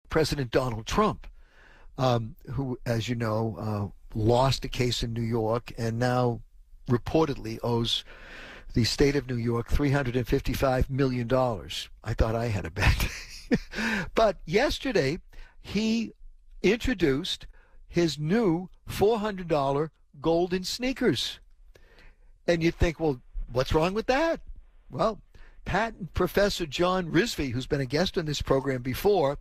President Donald Trump, who, as you know, lost a case in New York and now reportedly owes the state of New York $355 million. I thought I had a bad day. But yesterday, he introduced his new $400 golden sneakers. And you think, well, what's wrong with that? Well, patent professor John Rizvi, who's been a guest on this program before,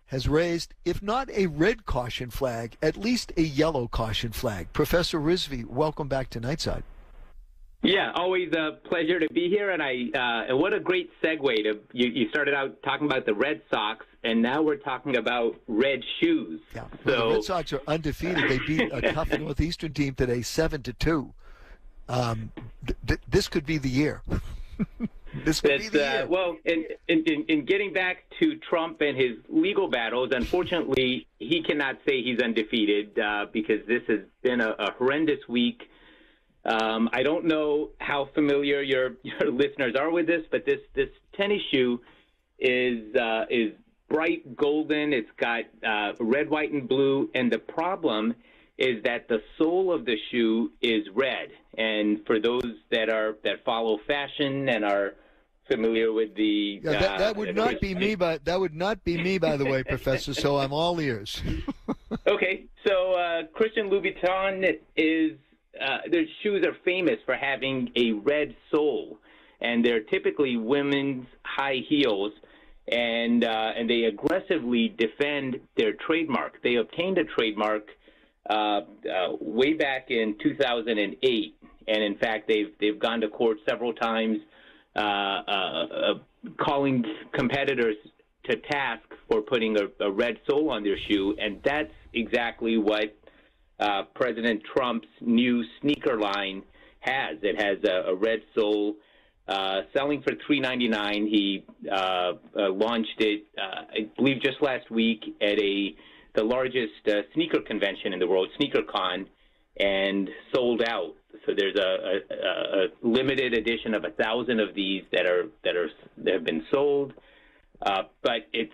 has raised, if not a red caution flag, at least a yellow caution flag. Professor Rizvi, welcome back to Nightside. Yeah, always a pleasure to be here, and what a great segue to you started out talking about the Red Sox, and now we're talking about red shoes. Yeah, well, the Red Sox are undefeated. They beat a tough Northeastern team today, 7-2. This could be the year. This could be the year. Well, in getting back to Trump and his legal battles, unfortunately, he cannot say he's undefeated because this has been a horrendous week. I don't know how familiar your listeners are with this, but this tennis shoe is bright golden. It's got red, white, and blue, and the problem is that the sole of the shoe is red. And for those that follow fashion and are familiar with the that would not be me, but that would not be me, by the way, Professor. So I'm all ears. Okay, so Christian Louboutin is. Their shoes are famous for having a red sole, and they're typically women's high heels, and they aggressively defend their trademark. They obtained a trademark way back in 2008, and in fact, they've gone to court several times, calling competitors to task for putting a red sole on their shoe, and that's exactly what President Trump's new sneaker line has. It has a red sole selling for $3.99. He launched it, I believe, just last week at the largest sneaker convention in the world, SneakerCon, and sold out. So there's a limited edition of 1,000 of these that have been sold. But it's,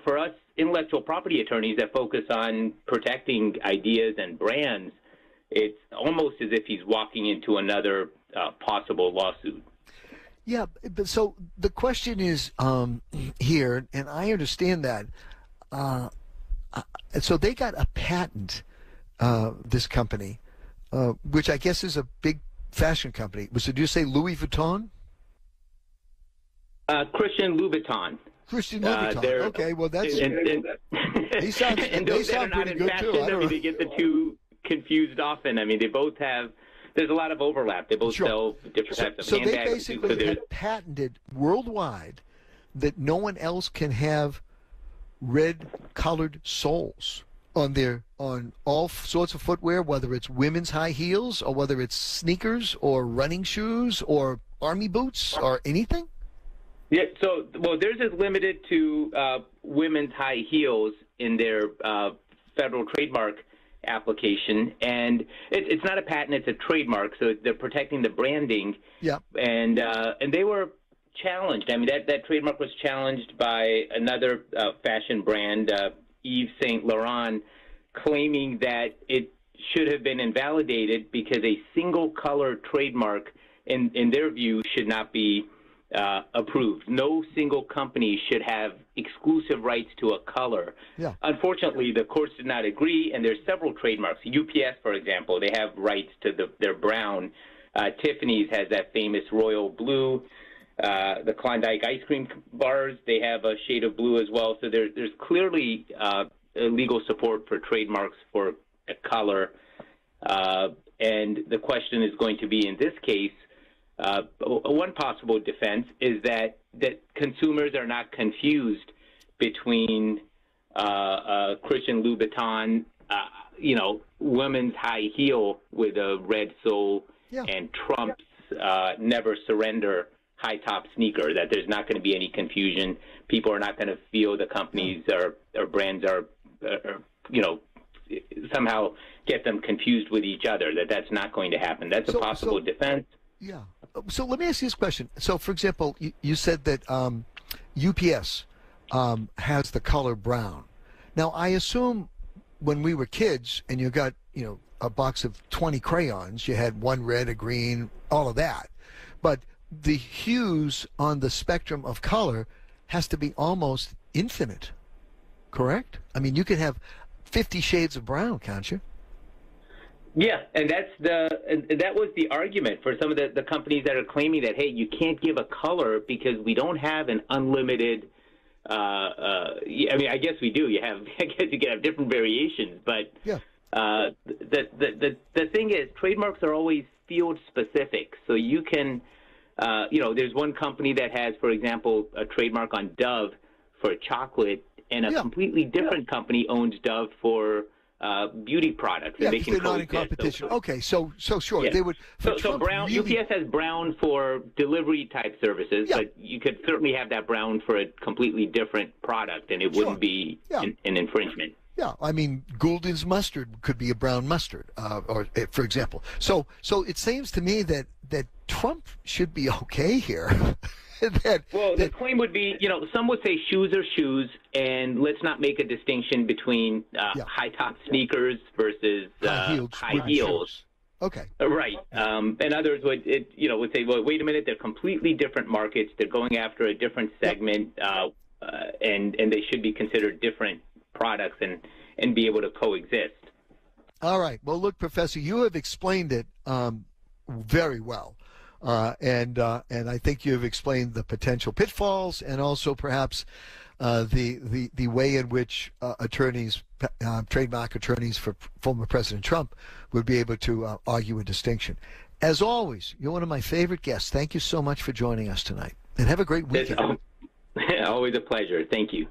for us intellectual property attorneys that focus on protecting ideas and brands, it's almost as if he's walking into another possible lawsuit. Yeah, but so the question is here, and I understand that. So they got a patent, this company, which I guess is a big fashion company. Did you say Louis Vuitton? Christian Louboutin. Christian Louboutin. Okay, well that's. They sound pretty good too. I mean, they get the two confused often. I mean, they both have. There's a lot of overlap. They both sell different types of handbags. So they basically have patented worldwide that no one else can have red-colored soles on all sorts of footwear, whether it's women's high heels or whether it's sneakers or running shoes or army boots or anything. Yeah, so, theirs is limited to women's high heels in their federal trademark application, and it's not a patent, it's a trademark, so they're protecting the branding. Yeah. And they were challenged. I mean, that trademark was challenged by another fashion brand, Yves Saint Laurent, claiming that it should have been invalidated because a single-color trademark, in their view, should not be approved. No single company should have exclusive rights to a color. Yeah. Unfortunately, the courts did not agree, and there's several trademarks. UPS, for example, they have rights to their brown. Tiffany's has that famous royal blue. The Klondike ice cream bars, they have a shade of blue as well. So there's clearly legal support for trademarks for a color. And the question is going to be, in this case, one possible defense is that consumers are not confused between Christian Louboutin, women's high heel with a red sole, and Trump's Never Surrender high top sneaker. That there's not going to be any confusion. People are not going to feel the companies or brands are somehow get them confused with each other. That's not going to happen. That's a possible defense. Yeah. So let me ask you this question. So, for example, you said that UPS has the color brown. Now, I assume when we were kids and you got, a box of 20 crayons, you had one red, a green, all of that. But the hues on the spectrum of color has to be almost infinite, correct? I mean, you could have 50 shades of brown, can't you? Yeah, and that was the argument for some of the companies that are claiming that, hey, you can't give a color because we don't have an unlimited. I mean, I guess we do. I guess you can have different variations, but yeah. The thing is, trademarks are always field specific. So you can, there's one company that has, for example, a trademark on Dove for chocolate, and a completely different company owns Dove for beauty products. Yeah, and they because can they're not in competition. Okay, so sure, they would. So brown, really... UPS has brown for delivery type services, but you could certainly have that brown for a completely different product, and it wouldn't be an infringement. Yeah, I mean, Gould's mustard could be a brown mustard, or for example. So it seems to me that Trump should be okay here. The claim would be, some would say shoes are shoes, and let's not make a distinction between high-top sneakers versus high heels. Okay. Right. And others would say, well, wait a minute, they're completely different markets. They're going after a different segment, and they should be considered different products and be able to coexist. All right. Well, look, Professor, you have explained it very well. And I think you've explained the potential pitfalls and also perhaps the way in which attorneys, trademark attorneys for former President Trump would be able to argue a distinction. As always, you're one of my favorite guests. Thank you so much for joining us tonight. And have a great weekend. Always a pleasure. Thank you.